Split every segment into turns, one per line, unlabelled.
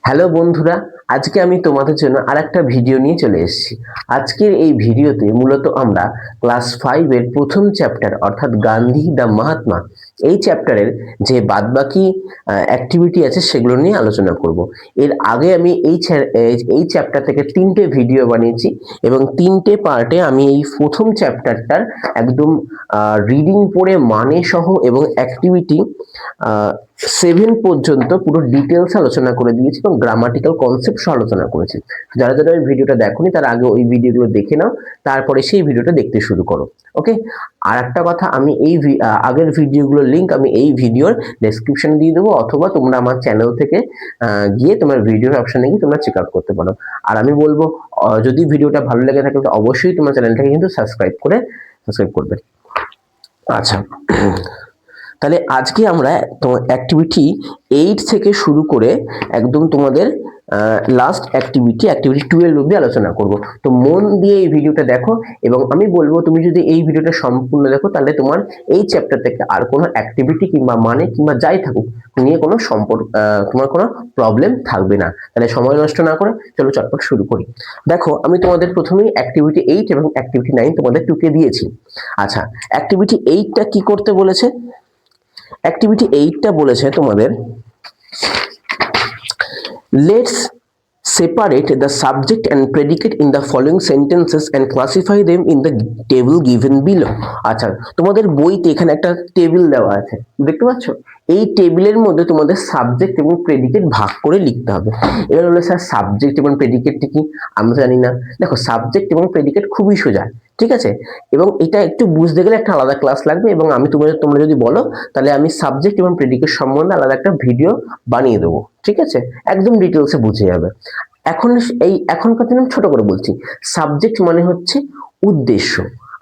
Hello বন্ধুরা, আজকে আমি তোমাদের জন্য আরেকটা ভিডিও নিয়ে চলে এসেছি। আজকের এই ভিডিওতে মূলত আমরা ক্লাস 5 এর প্রথম চ্যাপ্টার অর্থাৎ গান্ধী দ্য মহাত্মা এই চ্যাপ্টারের যে বাদবাকি অ্যাক্টিভিটি আছে সেগুলো নিয়ে আলোচনা করব। এর আগে আমি এই চ্যাপ্টার থেকে 3টে ভিডিও বানিয়েছি এবং 3টে পার্টে আমি এই প্রথম চ্যাপ্টারটার একদম রিডিং পড়ে মানে সহ এবং অ্যাক্টিভিটি 7 পর্যন্ত পুরো ডিটেলস আলোচনা করে দিয়েছি এবং গ্রামাটিক্যাল কনসেপ্ট সহ আলোচনা করেছি। যারা যারা ওই ভিডিওটা দেখোনি তার আগে ওই ভিডিওগুলো দেখে নাও, তারপরে সেই ভিডিওটা দেখতে শুরু করো। ওকে, আর একটা কথা, আমি এই আগের ভিডিওগুলোর লিংক আমি এই ভিডিওর ডেসক্রিপশনে দিয়ে দেবো, অথবা তোমরা আমার চ্যানেল থেকে গিয়ে তোমার ভিডিওর অপশনে গিয়ে তোমরা চেক আউট করতে পারো। আর আমি বলবো যদি ভিডিওটা ভালো লেগে থাকে তো অবশ্যই তোমার চ্যানেলটাকে কিন্তু সাবস্ক্রাইব করবে। আচ্ছা, তাহলে আজকে আমরা তোমার অ্যাক্টিভিটি 8 থেকে শুরু করে একদম তোমাদের লাস্ট অ্যাক্টিভিটি 12 অবধি আলোচনা করব। তো মন দিয়ে এই ভিডিওটা দেখো এবং আমি বলবো তুমি যদি এই ভিডিওটা সম্পূর্ণ দেখো তাহলে তোমার এই চ্যাপ্টার থেকে আর কোনো অ্যাক্টিভিটি কিংবা মানে কিংবা যাই থাকুক নিয়ে কোনো তোমার কোনো প্রবলেম থাকবে না। তাহলে সময় নষ্ট না করে চলো চটপট শুরু করি। দেখো, আমি তোমাদের প্রথমেই অ্যাক্টিভিটি 8 এবং অ্যাক্টিভিটি 9 তোমাদের টুকে দিয়েছি। আচ্ছা, অ্যাক্টিভিটি 8টা কি করতে বলেছে? অ্যাক্টিভিটি 8টা বলেছে তোমাদের let's separate the subject and predicate in the following sentences and classify them in the table given below। আচ্ছা, তোমাদের বইতে এখানে একটা টেবিল দেওয়া আছে, দেখতে পাচ্ছ? এই টেবিলের মধ্যে তোমাদের সাবজেক্ট এবং প্রেডিকেট ভাগ করে লিখতে হবে। এবার হলো স্যার সাবজেক্ট এবং প্রেডিকেটটি কি? আমরা জানি না। দেখো, সাবজেক্ট এবং প্রেডিকেট খুবই সোজা, ঠিক আছে? এবং এটা একটু বুঝতে গেলে একটা আলাদা ক্লাস লাগবে এবং তোমরা যদি বলো তাহলে আমি সাবজেক্ট এবং প্রেডিকেট সম্বন্ধে আলাদা একটা ভিডিও বানিয়ে দেবো, ঠিক আছে? একদম ডিটেলসে বুঝে যাবে। এখনকার দিনে ছোট করে বলছি, সাবজেক্ট মানে হচ্ছে উদ্দেশ্য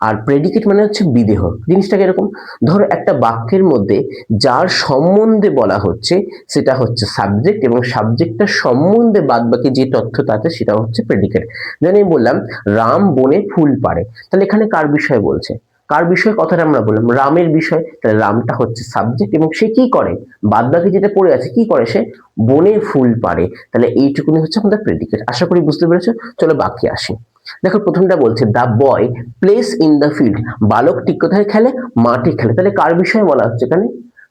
আর প্রেডিকেট মানে হচ্ছে বিধেয়। জিনিসটা এরকম, ধরো একটা বাক্যের মধ্যে যার সম্বন্ধে বলা হচ্ছে সেটা হচ্ছে সাবজেক্ট এবং সাবজেক্টটার সম্বন্ধে বাদবাকি যে তথ্যটা আছে সেটা হচ্ছে প্রেডিকেট। যেন আমি বললাম রাম বনে ফুল পাড়ে, তাহলে এখানে কার বিষয়ে বলছে? কার বিষয়ে কথাটা আমরা বললাম? রামের বিষয়। তাহলে রামটা হচ্ছে সাবজেক্ট এবং সে কি করে? বাদবাকি যেটা পড়ে আছে কি করে? সে বনে ফুল পাড়ে। তাহলে এইটুকুনি হচ্ছে আমাদের প্রেডিকেট। আশা করি বুঝতে পেরেছো। চলো বাকি আসি। দেখো, প্রথমটা বলছে the boy plays in the field. বালকটি কোথায় খেলে? মাঠে খেলে। তাহলে কার বিষয়ে বলা হচ্ছে এখানে?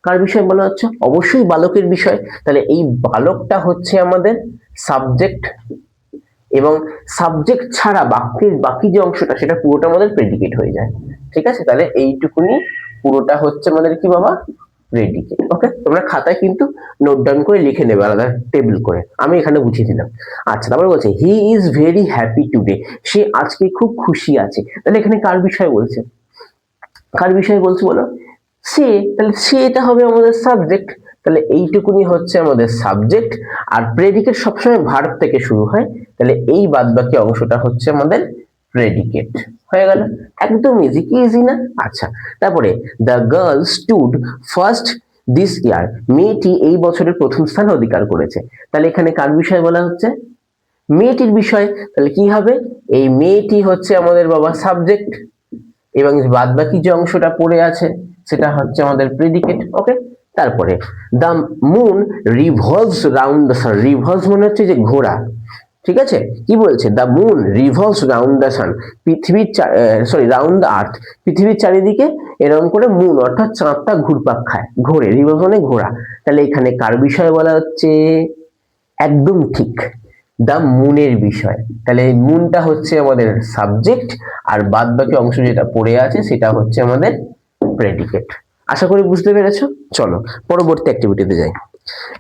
কার বিষয়ে বলা হচ্ছে? অবশ্যই বালকের বিষয়। তাহলে এই বালকটা হচ্ছে আমাদের সাবজেক্ট এবং সাবজেক্ট ছাড়া বাক্যের বাকি যে অংশটা সেটা পুরোটা আমাদের প্রেডিকেট হয়ে যায়, ঠিক আছে? তাহলে এইটুকুনি পুরোটা হচ্ছে আমাদের কি বাবা? প্রেডিকেট। ওকে, তোমরা খাতায় কিন্তু নোট ডাউন করে লিখে নেবে আলাদা টেবিল করে, আমি এখানে বুঝিয়ে দিলাম। আচ্ছা, তারপরে বলছে he is very happy today. সে আজকে খুব খুশি আছে। তাহলে এখানে কার বিষয়ে বলছে? কার বিষয়ে বলছে বলো? সে। তাহলে সেটা হবে আমাদের সাবজেক্ট। তাহলে এইটুকুনি হচ্ছে আমাদের সাবজেক্ট আর প্রেডিকেট সবসময় ভার্ব থেকে শুরু হয়। তাহলে এই বাদবাকি অংশটা হচ্ছে আমাদের প্রেডিকেট। হয়ে গেল, একদম ইজি। কি ইজি না? আচ্ছা, তারপরে the girl stood first this ইয়ার। মেয়েটি এই বছরের প্রথম স্থান অধিকার করেছে। তাহলে এখানে কার বিষয়ে বলা হচ্ছে? মেয়েটির বিষয়। তাহলে কি হবে? এই মেয়েটি হচ্ছে আমাদের বাবা সাবজেক্ট এবং বাদবাকি যে অংশটা পড়ে আছে সেটা হচ্ছে আমাদের প্রেডিকেট। ওকে, তারপরে the moon revolves round the sun. Revolves মানে হচ্ছে যে ঘোরা, ঠিক আছে? কি বলছে? The moon revolves round the sun. পৃথিবীর রাউন্ড দ্য আর্থ। পৃথিবীর চারিদিকে এরকম করে মুন অর্থাৎ চাঁদটা ঘুরপাক খায়, ঘোরে। রিভলভস মানে ঘোরা। তাহলে এখানে কার বিষয়ে বলা হচ্ছে? একদম ঠিক, দ্য মুনের বিষয়। তাহলে মুনটা হচ্ছে আমাদের সাবজেক্ট আর বাদ বাকি অংশ যেটা পড়ে আছে সেটা হচ্ছে আমাদের প্রেডিকেট। আশা করি বুঝতে পেরেছো। চলো পরবর্তী অ্যাক্টিভিটিতে যাই।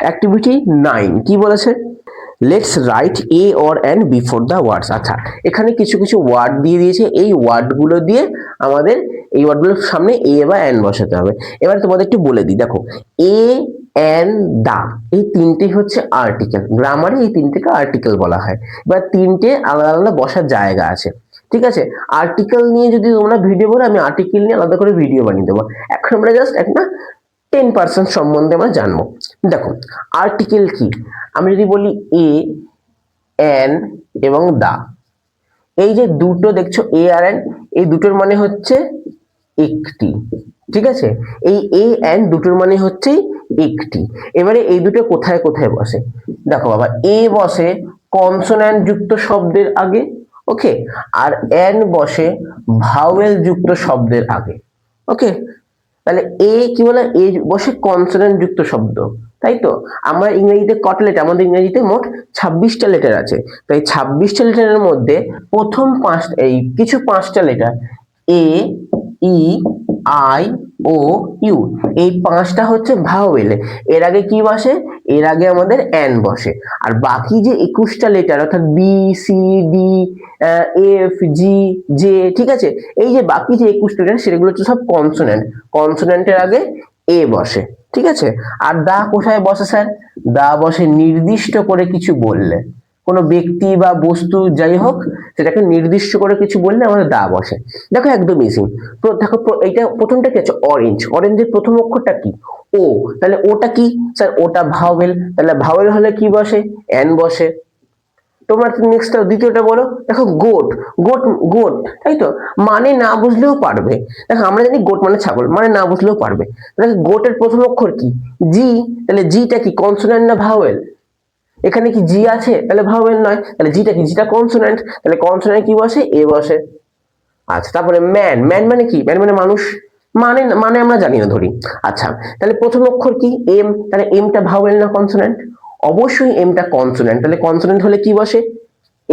অ্যাক্টিভিটি 9 কি বলেছে? Let's write a or an before the words. আচ্ছা, এখানে কিছু কিছু ওয়ার্ড দিয়ে দিয়েছে, এই ওয়ার্ডগুলো দিয়ে আমাদের এই ওয়ার্ডগুলোর সামনে এ বা অ্যান বসাতে হবে। এবার তোমাদের একটু বলে দিই, দেখো এ অ্যান দা এই তিনটে হচ্ছে আর্টিকেল। গ্রামারে এই তিনটেকে আর্টিকেল বলা হয়। এবার তিনটে আলাদা আলাদা বসার জায়গা আছে, ঠিক আছে? আর্টিকেল নিয়ে যদি তোমরা ভিডিও বলো আমি আর্টিকেল নিয়ে আলাদা করে ভিডিও বানিয়ে দেবো। এখন আমরা জাস্ট একটা 10% সম্বন্ধে আমরা জানবো। দেখো, আর্টিকেল কি? আমি যদি বলি এ অ্যান এবং দা, এই যে দুটো দেখছো এ আর অ্যান, এই দুটোর মানে হচ্ছে একটি, ঠিক আছে? এই এ অ্যান দুটোর মানে হচ্ছে একটি। এবারে এই দুটো কোথায় কোথায় বসে দেখো বাবা, এ বসে কনসোন্যান্ট যুক্ত শব্দের আগে, ওকে, আর এন বসে ভাওয়েল যুক্ত শব্দের আগে, ওকে। তাহলে এ কি বলে, এ বসে কনসোন্যান্ট যুক্ত শব্দ, তাই তো। আমরা ইংরেজিতে কত লেটার, আমাদের ইংরেজিতে মোট 26টা লেটার আছে। তো এই 26টা লেটারের মধ্যে প্রথম পাঁচটা letter A, E, I, O, U, এই পাঁচটা হচ্ছে ভাওয়েল। এর আগে কি বসে, এর আগে আমাদের এন বসে। আর বাকি যে 21টা লেটার অর্থাৎ বি, সি, ডি, এফ, জি, জে, ঠিক আছে, এই যে বাকি যে 21টা লেটার সেগুলো হচ্ছে সব কনসোন্যান্ট। কনসোন্যান্টের আগে এ বসে, ঠিক আছে। আর দা কোথায় বসে স্যার, দা বসে নির্দিষ্ট করে কিছু বললে, কোনো ব্যক্তি বা বস্তু যাই হোক সেটাকে নির্দিষ্ট করে কিছু বললে আমাদের দা বসে। দেখো একদম ইজি। দেখো এইটা প্রথমটা কি আছে, অরেঞ্জ। অরেঞ্জের প্রথম অক্ষরটা কি, ও। তাহলে ওটা কি স্যার, ওটা ভাওয়েল। তাহলে ভাওয়েল হলে কি বসে, এন বসে। তোমরা নেক্সট দ্বিতীয়টা বলো। দেখো গোট, গোট, গোট, তাই তো, মানে না বুঝলেও পারবে। দেখো আমরা জানি গোট মানে ছাগল, মানে না বুঝলেও পারবে। দেখো গোটের প্রথম অক্ষর কি, জি। তাহলে জিটা কি কনসোন্যান্ট না ভাওয়েল, এখানে কি জি আছে, তাহলে ভাওয়েল নয়। তাহলে জিটা কি, জিটা কনসোন্যান্ট, তাহলে কনসোন্যান্ট কি বসে, এ বসে। আচ্ছা, তারপরে ম্যান, ম্যান মানে কি, ম্যান মানে মানুষ, মানে মানে আমরা জানি না ধরি। আচ্ছা, তাহলে প্রথম অক্ষর কি, এম। তাহলে এমটা ভাওয়েল না কনসোন্যান্ট, অবশ্যই এমটা কনসোন্যান্ট। তাহলে কনসোন্যান্ট হলে কি বসে,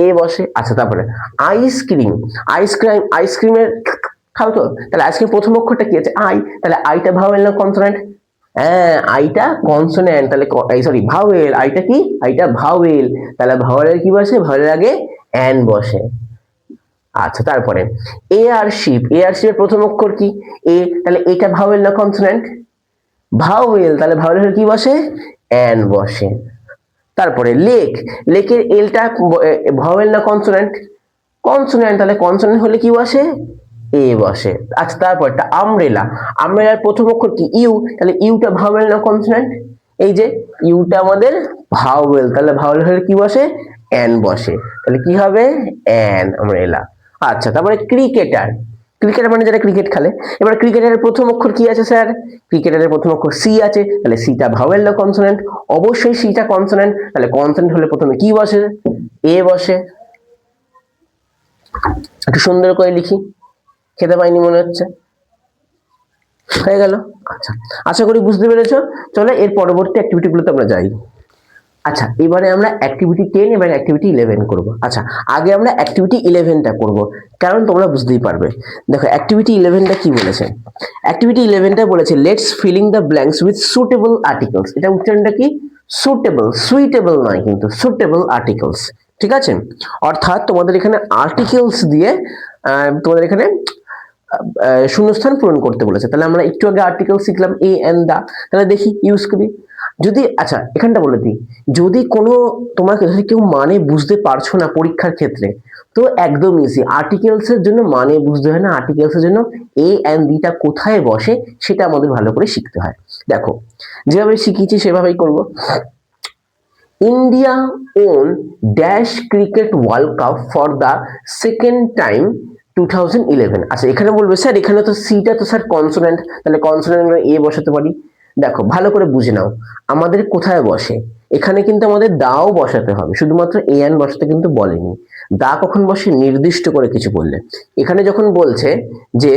এ বসে। আচ্ছা, তারপরে আইসক্রিম, আইসক্রিম, আইসক্রিমের খাও তো, তাহলে আইসক্রিম প্রথম অক্ষরটা কি আছে, আই। তাহলে আইটা ভাওয়েল না কনসোন্যান্ট, হ্যাঁ আইটা কনসোন্যান্ট, তাহলে সরি ভাওয়েল, আইটা কি, আইটা ভাওয়েল। তাহলে ভাওয়েলের কি বসে, ভাওয়েলের আগে এন বসে। আচ্ছা, তারপরে এয়ারশিপ, এয়ারশিপের প্রথম অক্ষর কি, এ। তাহলে এটা ভাওয়েল না কনসোন্যান্ট, ভাওয়েল। তাহলে ভাওয়েলের কি বসে, এন বসে। তারপরে লেক, লেকের এলটা ভাওয়েল না কনসোন্যান্ট, কনসোন্যান্ট। তাহলে কনসোন্যান্ট হলে কি বসে, এ বসে। আচ্ছা, তারপরটা আমব্রেলা, আমব্রেলার প্রথম অক্ষর কি, ইউ। তাহলে ইউটা ভাওয়েল না কনসোন্যান্ট, এই যে ইউটা আমাদের ভাওয়েল। তাহলে ভাওয়েল হলে কি বসে, এন বসে। তাহলে কি হবে, এন আমব্রেলা। আচ্ছা, তারপরে ক্রিকেটার, ক্রিকেটার মানে যারা ক্রিকেট খেলে। এবার ক্রিকেটারের প্রথম অক্ষর কি আছে স্যার, ক্রিকেটারের প্রথম অক্ষর সি আছে। তাহলে সিটা ভাওয়েল না কনসোন্যান্ট, অবশ্যই সিটা কনসোন্যান্ট। তাহলে কনসোন্যান্ট হলে প্রথমে কি বসে, এ বসে। একটু সুন্দর করে লিখি, খেতে পাইনি মনে হচ্ছে, হয়ে গেল। আচ্ছা, আশা করি বুঝতে পেরেছো। চলো এর পরবর্তী অ্যাক্টিভিটি গুলোতে আমরা যাই। আচ্ছা, এবারে আমরা অ্যাক্টিভিটি 10 এবং অ্যাক্টিভিটি 11 করব। আচ্ছা, আগে আমরা অ্যাক্টিভিটি 11টা করব, কারণ তোমরা বুঝতেই পারবে। দেখো অ্যাক্টিভিটি 11টা কি বলেছে, অ্যাক্টিভিটি 11টা বলেছে let's filling the blanks with suitable articles. এটা উচ্চারণটা কি, সুটেবল, সুইটেবল নয় কিন্তু, সুটেবল আর্টিকেলস, ঠিক আছে। অর্থাৎ তোমাদের এখানে আর্টিকেলস দিয়ে তোমাদের এখানে শূন্যস্থান পূরণ করতে বলেছে। তাহলে আমরা একটু আগে আর্টিকেল শিখলাম, এ এন দা। তাহলে দেখি ইউজ করি। যদি আচ্ছা এখানটা বলে দিই, যদি কোনো তোমাকে যদি কেউ মানে বুঝতে পারছো না পরীক্ষার ক্ষেত্রে, তো একদম ইজি। আর্টিকেলস এর জন্য মানে বুঝতে হয় না, আর্টিকেলস এর জন্য এ এন্ড বিটা কোথায় বসে সেটা আমাদের ভালো করে শিখতে হয়। দেখো যেভাবে শিখিয়েছি সেভাবেই করব। India own dash cricket world cup for the second time 2011। আচ্ছা, এখানে বলবে স্যার এখানে তো সিটা তো স্যার কনসোন্যান্ট, তাহলে কনসোন্যান্ট এ বসাতে পারি। দেখো ভালো করে বুঝে নাও, আমাদের কোথায় বসে, এখানে কিন্তু আমাদের দাও বসাতে হবে, শুধুমাত্র এ এন বসাতে কিন্তু বলেনি। দা কখন বসে, নির্দিষ্ট করে কিছু বললে। এখানে যখন বলছে যে,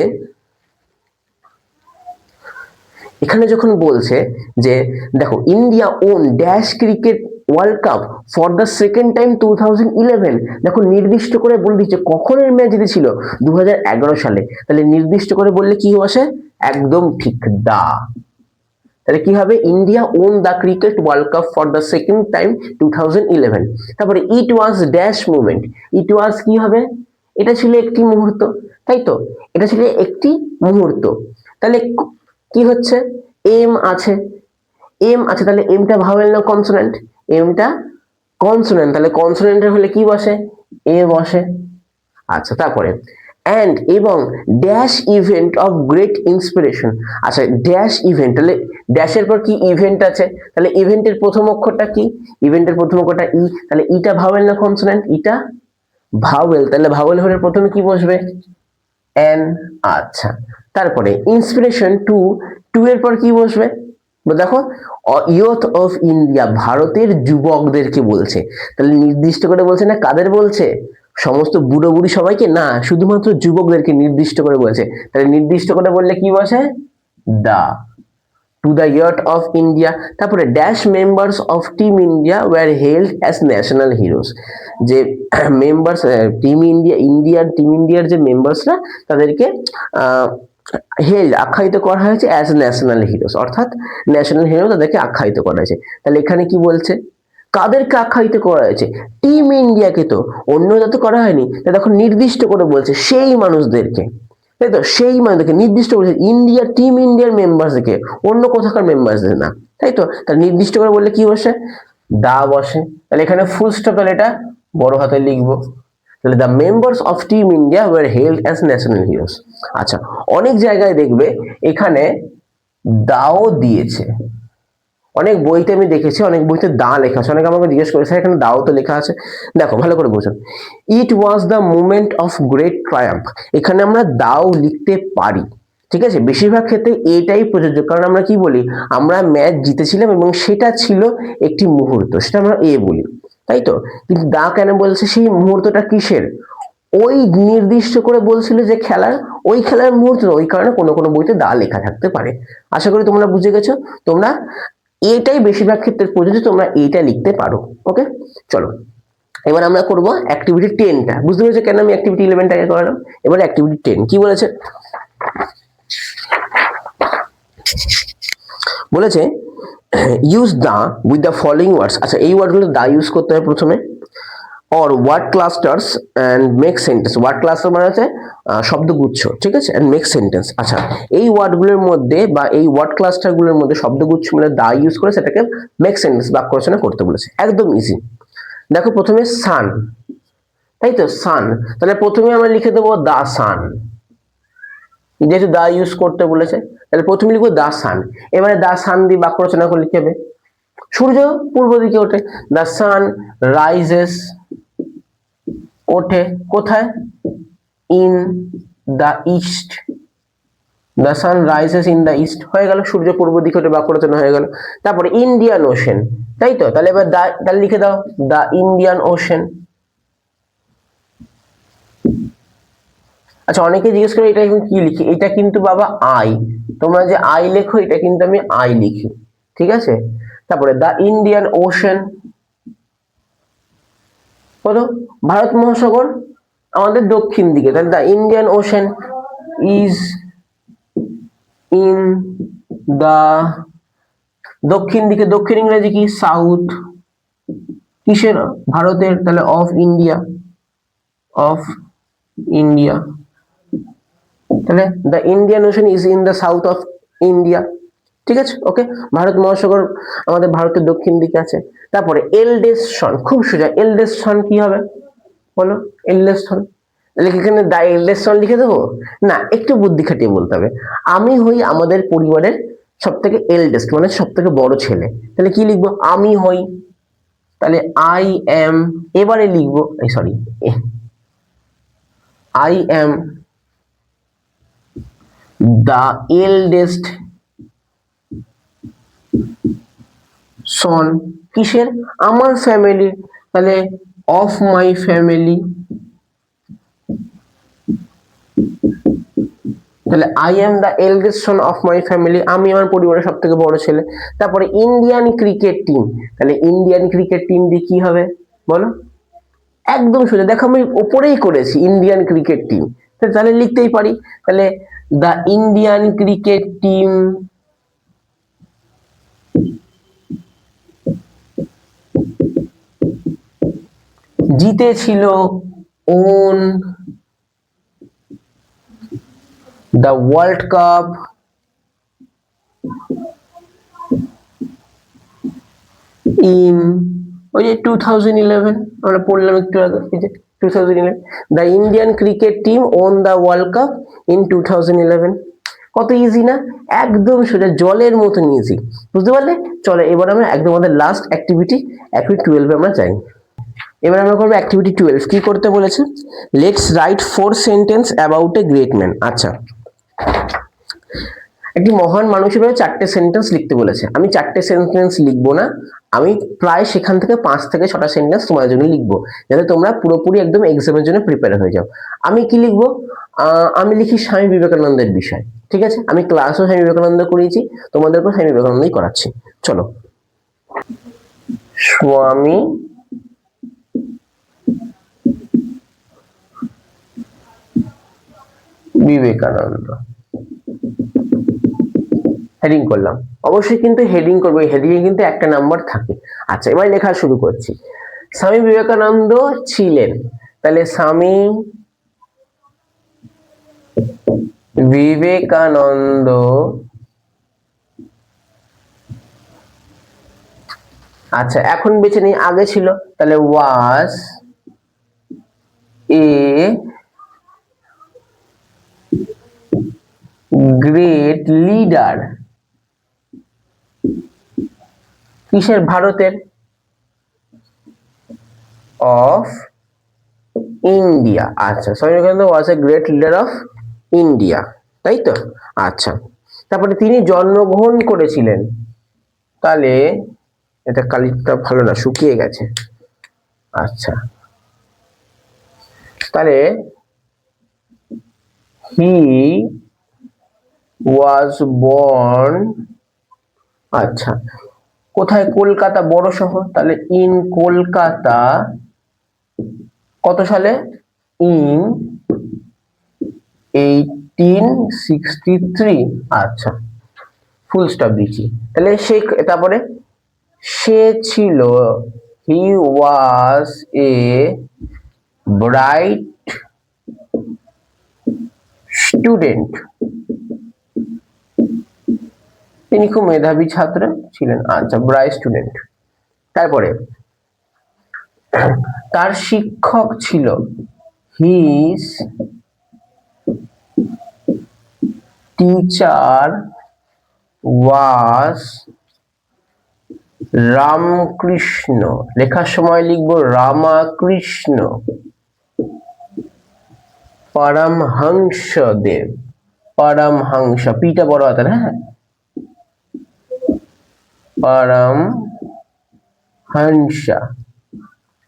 এখানে যখন বলছে যে দেখো India own dash cricket world cup for the second time 2011, দেখো নির্দিষ্ট করে বলে দিচ্ছে কখনের ম্যাচ জিতেছিল, 2011 সালে। তাহলে নির্দিষ্ট করে বললে কি বসে, একদম ঠিক, দা। তাহলে কি হবে, India won the cricket world cup for the second time 2011। তারপরে ইট ওয়াজ ড্যাশ মুভমেন্ট, ইট ওয়াজ কি হবে, এটা ছিল একটি মুহূর্ত, তাই তো, এটা ছিল একটি মুহূর্ত। তাহলে কি হচ্ছে, এম আছে, এম আছে, তাহলে এমটা ভাওয়েল না কনসোন্যান্ট, এমটা কনসোন্যান্ট। তাহলে কনসোন্যান্টের হলে কি বসে, এ বসে। আচ্ছা, তারপরে অ্যান্ড এবং dash event of great inspiration. আচ্ছা, ড্যাশ ইভেন্ট, তাহলে ড্যাশের পর কি ইভেন্ট আছে, তাহলে ইভেন্টের প্রথম অক্ষরটা কি, ইভেন্টের প্রথম অক্ষরটা ই। তাহলে ইটা ভাওয়েল না কনসোন্যান্ট, ইটা ভাওয়েল। তাহলে ভাওয়েল হলে প্রথমে কি বসবে, এন। আচ্ছা, তারপরে ইন্সপিরেশন টু, টু এর পর কি বসবে, দেখো ইয়ুথ অফ ইন্ডিয়া, ভারতের যুবকদেরকে বলছে, তাহলে নির্দিষ্ট করে বলছে না কাদের বলছে, সমস্ত বুড়ো বুড়ি সবাইকে না, শুধুমাত্র যুবকদেরকে নির্দিষ্ট করে বলছে। তাহলে নির্দিষ্ট করে বললে কি বসে, দা, to the youth of India. তারপরে dash members of team India were held as national heroes, যে মেম্বার্স টিম ইন্ডিয়া, টিম ইন্ডিয়ার যে মেম্বার্সরা তাদেরকে হেল্ড আখ্যায়িত করা হয়েছে অ্যাজ ন্যাশনাল হিরোজ, অর্থাৎ ন্যাশনাল হিরো তাদেরকে আখ্যায়িত করা হয়েছে। তাহলে এখানে কি বলছে, কাদেরকে আখ্যায়িত করা হয়েছে, টিম ইন্ডিয়াকে, তো অন্যরা তো করা হয়নি। দেখো নির্দিষ্ট করে বলছে সেই মানুষদেরকে, তাই তো, সেই মানুষদেরকে নির্দিষ্ট করেছে, ইন্ডিয়া টিম ইন্ডিয়ার মেম্বার্সকে, অন্য কোথাকার মেম্বার্সদের না, তাই তো। তাহলে নির্দিষ্ট করে বললে কি বসে, দা বসে। তাহলে এখানে ফুল স্টপ, তাহলে এটা বড় হাতে লিখবো। তাহলে the members of team India were held as national heroes. আচ্ছা, অনেক জায়গায় দেখবে এখানে দাও দিয়েছে, অনেক বইতে আমি দেখেছি, অনেক বইতে দা লেখা আছে, অনেকে আমাকে জিজ্ঞেস করেছে এখানে দাও তো লেখা আছে। দেখো ভালো করে বোঝো, it was the moment of great triumph, এখানে আমরা দাও লিখতে পারি, ঠিক আছে। বেশিরভাগ ক্ষেত্রে এটাই প্রযোজ্য, কারণ আমরা কি বলি, আমরা ম্যাচ জিতেছিলাম এবং সেটা ছিল একটি মুহূর্ত, সেটা আমরা এ বলি, তাই তো। কিন্তু দা কেন বলছে, সেই মুহূর্তটা কিসের, ওই নির্দিষ্ট করে বলছিল যে খেলার, ওই খেলার মুহূর্ত, ওই কারণে কোনো কোনো বইতে দা লেখা থাকতে পারে। আশা করি তোমরা বুঝে গেছো। তোমরা এটাই বেশিরভাগ ক্ষেত্রে প্রযোজ্য, তোমরা এইটা লিখতে পারো। ওকে, চলো এবার আমরা করব অ্যাক্টিভিটি 10টা। বুঝতে পেরেছো কেন আমি অ্যাক্টিভিটি 11টা আগে করালাম? এবার অ্যাক্টিভিটি 10 কি বলেছে, বলেছে use the with the following words. আচ্ছা, এই ওয়ার্ডগুলো দা ইউজ করতে হবে প্রথমে, or word clusters and make sentence. Word cluster মানে হচ্ছে শব্দগুচ্ছ, ঠিক আছে, অ্যান্ড মেক সেন্টেন্স। আচ্ছা, এই ওয়ার্ডগুলোর মধ্যে বা এই ওয়ার্ড ক্লাস্টারগুলোর মধ্যে শব্দগুচ্ছ মানে দা ইউজ করে সেটাকে মেক সেন্টেন্স, বাক্য রচনা করতে বলেছে, একদম ইজি। দেখো প্রথমে সান, তাই তো, সান, তাহলে প্রথমে আমরা লিখে দেবো দা সান, যেহেতু দা ইউজ করতে বলেছে, তাহলে প্রথমে লিখবো দা সান। এবারে দা সান দিয়ে বাক্য রচনা করে লিখতে হবে, সূর্য পূর্ব দিকে ওঠে, দা সান রাইজেস, ওঠে কোথায়, in the east, the sun rises in the east, হয়ে গেল, সূর্য পূর্ব দিকে ওঠে, বাক্য রচনা হয়ে গেল। তারপরে ইন্ডিয়ান ওশেন, তাই তো, তাহলে এবার তাহলে লিখে দাও দা ইন্ডিয়ান ওশেন। আচ্ছা, অনেকে জিজ্ঞেস করে এটা কি লিখি, এটা কিন্তু বাবা আই, তোমরা যে আই লেখো এটা কিন্তু আমি আই লিখি, ঠিক আছে। তারপরে দা ইন্ডিয়ান ওশেন, বলো ভারত মহাসাগর আমাদের দক্ষিণ দিকে, তাহলে the Indian ocean is in the, দক্ষিণ দিকে, দক্ষিণ ইংরেজি কি, সাউথ, কিসের, ভারতের, তাহলে অফ ইন্ডিয়া, অফ ইন্ডিয়া, তাহলে the Indian ocean is in the south of India, ঠিক আছে। ওকে, ভারত মহাসাগর আমাদের ভারতের দক্ষিণ দিকে আছে। তারপরে এলডেস্ট সন, খুব সোজা, এলডেস্ট সন কি হবে বলো, এলডেস্ট সন, তাহলে এখানে দা এলডেস্ট সন লিখে দেবো না, একটু বুদ্ধি খাটিয়ে বলতে হবে, আমি হই আমাদের পরিবারের সব থেকে এলডেস্ট মানে সব থেকে বড় ছেলে, তাহলে কি লিখবো, আমি হই, তাহলে আই এম, এবারে লিখবো, sorry, I am the eldest son, কিসের, আমার ফ্যামিলি, তাহলে অফ মাই ফ্যামিলি, তাহলে I am the eldest son of my family, আমি আমার পরিবারের সব থেকে বড় ছেলে। তারপরে ইন্ডিয়ান ক্রিকেট টিম, তাহলে ইন্ডিয়ান ক্রিকেট টিম দিয়ে কি হবে বলো, একদম সোজা, দেখো আমি ওপরেই করেছি ইন্ডিয়ান ক্রিকেট টিম, তাহলে লিখতেই পারি, তাহলে দ্য ইন্ডিয়ান ক্রিকেট টিম জিতেছিল, won the world cup in, ওই যে 2011 আমরা পড়লাম একটু আগে, এই যে 2011, the Indian cricket team won the world cup in 2011। কত ইজি না, একদম সোজা, জলের মতন ইজি, বুঝতে পারলে। চলো এবার আমরা একদম আমাদের লাস্ট অ্যাক্টিভিটি 12 আমরা যাই। এবার আমরা করবো অ্যাক্টিভিটি 12। কি করতে বলেছে, let's write 4 sentence about a great man. আচ্ছা, একটি মহান মানুষের ব্যাপারে 4টে সেন্টেন্স লিখতে বলেছে। আমি 4টে সেন্টেন্স লিখবো না, আমি প্রায় সেখান থেকে 5 থেকে 6টা সেন্টেন্স তোমার জন্য লিখবো, যাতে তোমরা পুরোপুরি একদম এক্সামের জন্য প্রিপেয়ার হয়ে যাও। আমি কি লিখবো? আমি লিখি স্বামী বিবেকানন্দের বিষয়। ঠিক আছে, আমি ক্লাসও স্বামী বিবেকানন্দ করিয়েছি, তোমাদেরকেও স্বামী বিবেকানন্দই করাচ্ছি। চলো, স্বামী বিবেকানন্দ হেডিং করলাম। অবশ্যই কিন্তু হেডিং করবো, হেডিং এ কিন্তু একটা নাম্বার থাকে। আচ্ছা, এবার লেখা শুরু করছি। স্বামী বিবেকানন্দ ছিলেন, তাহলে স্বামী বিবেকানন্দ আচ্ছা এখন বেছে নেই, আগে ছিল, তাহলে ওয়াজ এ গ্রেট লিডার। কিসের? ভারতের। Of India. আচ্ছা, Swami Vivekananda was a great leader of India, তাই তো? আচ্ছা, তারপরে তিনি জন্মগ্রহণ করেছিলেন, তাহলে এটা কালিটা ভালো না, শুকিয়ে গেছে। আচ্ছা, তাহলে হি ওয়াজ বর্ন। আচ্ছা, কোথায়? কলকাতা, বড় শহর, তাহলে ইন কলকাতা। কত সালে? ইন 1863। আচ্ছা, ফুল স্টপ দিচ্ছি। তাহলে সে, তারপরে সে ছিল, হি ওয়াজ এ ব্রাইট স্টুডেন্ট। তিনি খুব মেধাবী ছাত্র ছিলেন। আচ্ছা, ব্রাইট স্টুডেন্ট। তারপরে তার শিক্ষক ছিল, হিজ টিচার ওয়াজ রামকৃষ্ণ। লেখার সময় লিখবো রামাকৃষ্ণ পরমহংসদেব। পরমহংস, পিটা বড় হাতের, হ্যাঁ, পরমহংস।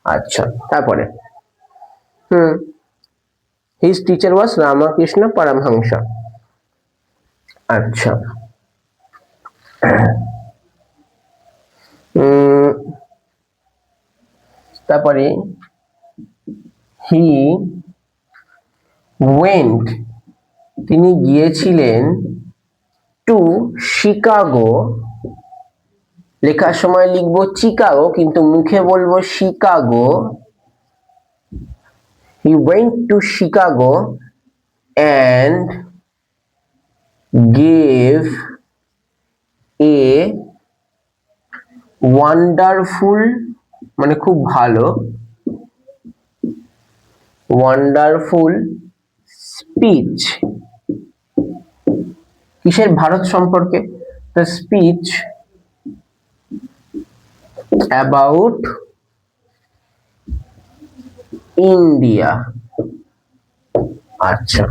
আচ্ছা, তারপরে his teacher was Ramakrishna Paramahansa. আচ্ছা, তারপরে হি ওয়েন্ট, তিনি গিয়েছিলেন, টু শিকাগো। লেখার সময় লিখবো চিকাগো, কিন্তু মুখে বলবো Chicago. He went to Chicago and gave a wonderful, মানে খুব ভালো, wonderful speech। কিসের? ভারত সম্পর্কে। the speech about India। আচ্ছা,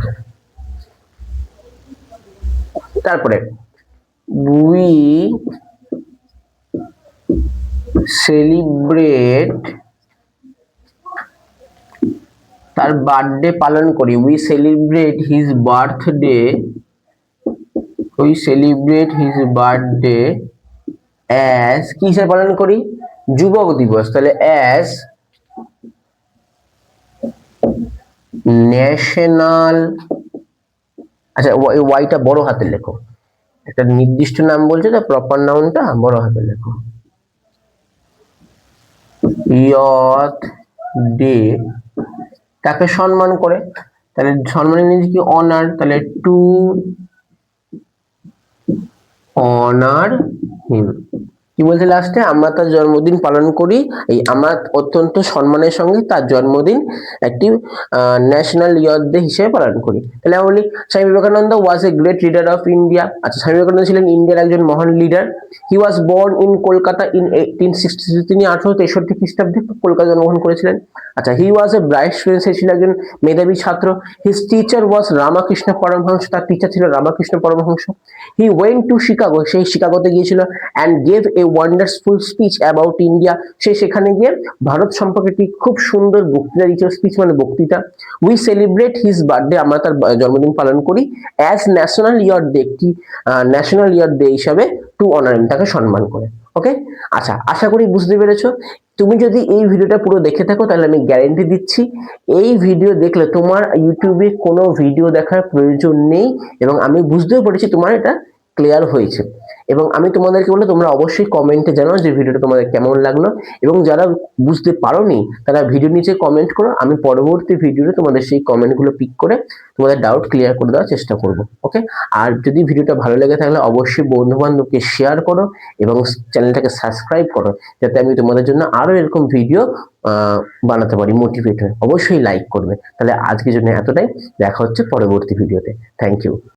তারপরে we celebrate, তার বার্থডে পালন করি, we celebrate his birthday, we celebrate his birthday as, কিসে পালন করি? যুবক দিবস, তাহলে as ন্যাশনাল। আচ্ছা, ওয়াইটা বড় হাতে লেখো, একটা নির্দিষ্ট নাম বলছে, তো প্রপার নাউনটা বড় হাতে লেখো। ইয়থ ডে, তাকে সম্মান করে, তাহলে সম্মানের নিচে কি? অনার, তাহলে টু অনার হিম। কি বলছে লাস্টে, আমরা তার জন্মদিন পালন করি, এই আমরা অত্যন্ত সম্মানের সঙ্গে তার জন্মদিন একটি ন্যাশনাল ইয়ার ডে হিসেবে পালন করি। তাহলে আমরা বলি Swami Vivekananda was a great leader of India. আচ্ছা, স্বামী বিবেকানন্দ ছিলেন ইন্ডিয়ার একজন মহান leader. He was born in Kolkata in 1863, তিনি 1863 খ্রিস্টাব্দে কলকাতা জন্মগ্রহণ করেছিলেন। আচ্ছা, হি ওয়াজ এ ব্রাইট স্টুডেন্ট, সে ছিল একজন মেধাবী ছাত্র। His teacher was Ramakrishna Paramahamsa, তার টিচার ছিল Ramakrishna Paramahamsa. He went to Chicago, সেই শিকাগোতে গিয়েছিল, and gave a wonderful speech about India, সে সেখানে গিয়ে ভারত সম্পর্কে একটি খুব সুন্দর বক্তৃতা দিয়েছিল। স্পিচ মানে বক্তৃতা। উই সেলিব্রেট হিজ বার্থডে, আমরা তার জন্মদিন পালন করি অ্যাজ ন্যাশনাল ইয়ার ডে, একটি ন্যাশনাল ইয়ার ডে হিসাবে, টু অনার, তাকে সম্মান করে। ওকে, আচ্ছা, আশা করি বুঝতে পেরেছো। তুমি যদি এই ভিডিওটা পুরো দেখে থাকো তাহলে আমি গ্যারেন্টি দিচ্ছি এই ভিডিও দেখলে তোমার ইউটিউবে কোনো ভিডিও দেখার প্রয়োজন নেই, এবং আমি বুঝতেও পেরেছি তোমার এটা ক্লিয়ার হয়েছে। এবং আমি তোমাদেরকে বলে তোমরা অবশ্যই কমেন্টে জানাও যে ভিডিওটা তোমাদের কেমন লাগলো, এবং যারা বুঝতে পারোনি তারা ভিডিও নিচে কমেন্ট করো, আমি পরবর্তী ভিডিওতে তোমাদের সেই কমেন্টগুলো পিক করে তোমাদের ডাউট ক্লিয়ার করে দেওয়ার চেষ্টা করব। ওকে, আর যদি ভিডিওটা ভালো লেগে থাকলে অবশ্যই বন্ধু বান্ধবকে শেয়ার করো এবং চ্যানেলটাকে সাবস্ক্রাইব করো, যাতে আমি তোমাদের জন্য আরো এরকম ভিডিও বানাতে পারি মোটিভেট হয়ে। অবশ্যই লাইক করবে। তাহলে আজকের জন্য এতটাই, দেখা হচ্ছে পরবর্তী ভিডিওতে। Thank you.